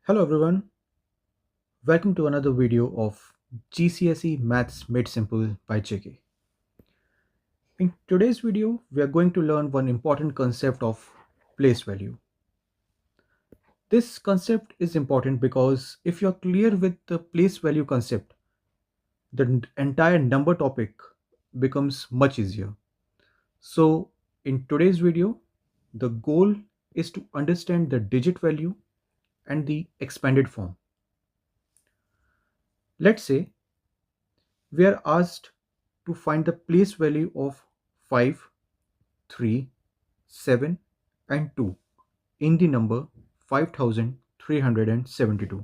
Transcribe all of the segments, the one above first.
Hello everyone, welcome to another video of GCSE Maths Made Simple by JK. In today's video, we are going to learn one important concept of place value. This concept is important because if you're clear with the place value concept, the entire number topic becomes much easier. So in today's video, the goal is to understand the digit value and the expanded form. Let's say we are asked to find the place value of 5, 3, 7 and 2 in the number 5372.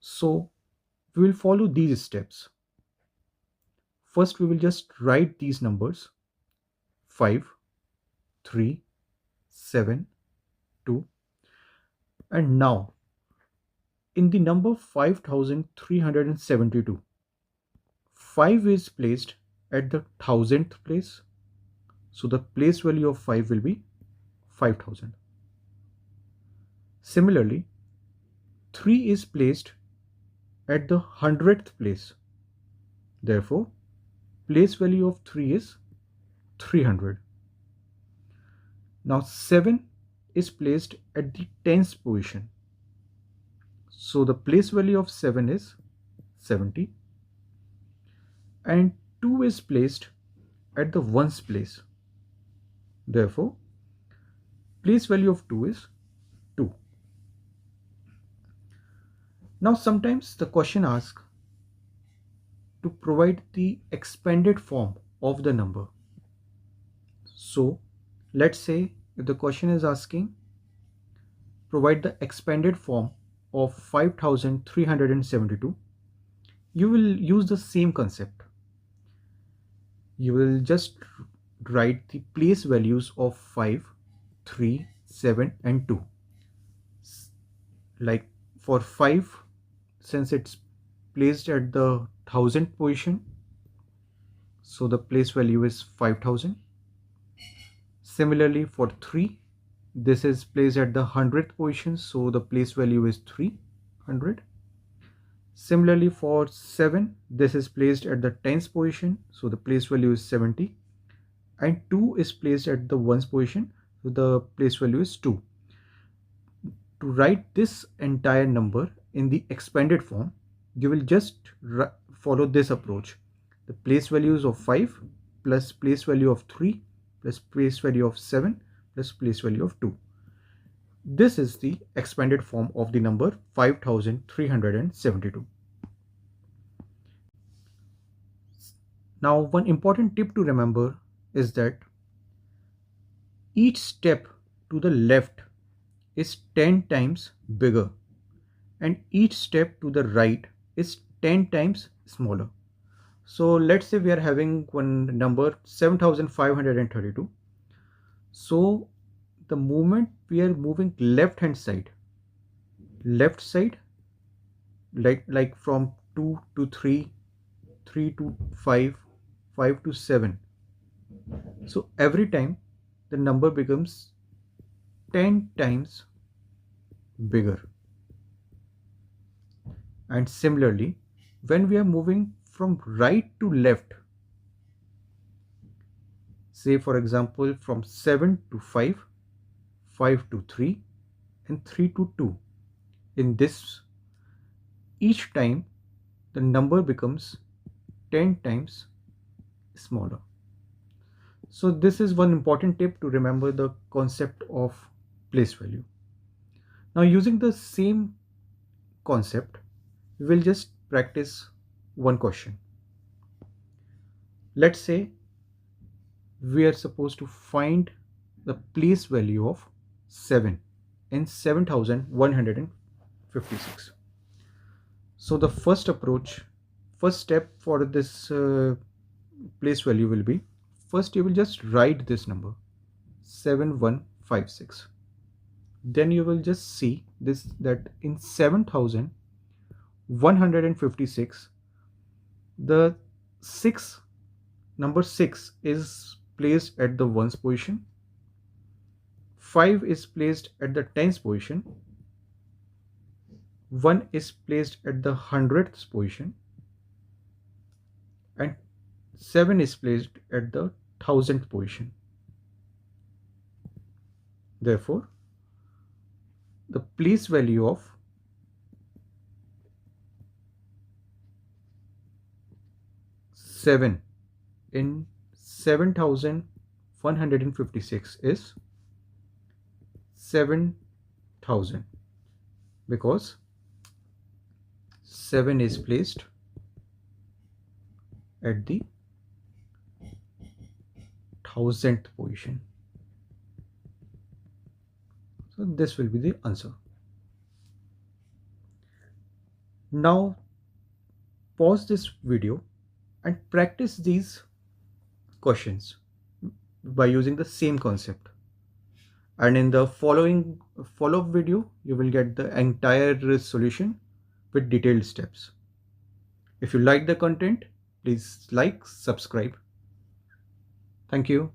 So we will follow these steps. First we will just write these numbers 5, 3, 7, 2, and now in the number 5372, 5 is placed at the thousandth place. So the place value of 5 will be 5000. Similarly, 3 is placed at the 100th place. Therefore, place value of 3 is 300. Now 7 is placed at the 10th position. So the place value of 7 is 70. And 2 is placed at the 1st place. Therefore, place value of 2 is 2. Now sometimes the question asks to provide the expanded form of the number. So let's say if the question is asking provide the expanded form of 5372, you will use the same concept. You will just write the place values of 5, 3, 7 and 2. Like for 5, since it's placed at the 1000th position, so the place value is 5000. Similarly for 3, this is placed at the 100th position, so the place value is 300. Similarly for 7, this is placed at the 10th position, so the place value is 70. And 2 is placed at the 1st position, so the place value is 2. To write this entire number in the expanded form, you will just follow this approach. The place values of 5 plus place value of 3 plus place value of 7 plus place value of 2. This is the expanded form of the number 5372. Now, one important tip to remember is that each step to the left is 10 times bigger and each step to the right is 10 times smaller. So let's say we are having one number 7532. So the moment we are moving left side, like from 2 to 3, 3 to 5, 5 to 7. So every time the number becomes 10 times bigger. And similarly, when we are moving from right to left, say for example from 7 to 5, 5 to 3 and 3 to 2, in this each time the number becomes 10 times smaller. So this is one important tip to remember the concept of place value. Now using the same concept, we will just practice one question. Let's say we are supposed to find the place value of 7 in 7156. So the first step for this place value will be, first you will just write this number 7156. Then you will just see this, that in 7156 the number 6 is placed at the 1st position, 5 is placed at the 10th position, 1 is placed at the 100th position, and 7 is placed at the 1000th position. Therefore, the place value of 7 in 7156 is 7000, because 7 is placed at the 1000th position. So this will be the answer. Now pause this video and practice these questions by using the same concept. And in the follow-up video, you will get the entire solution with detailed steps. If you like the content, please like, subscribe. Thank you.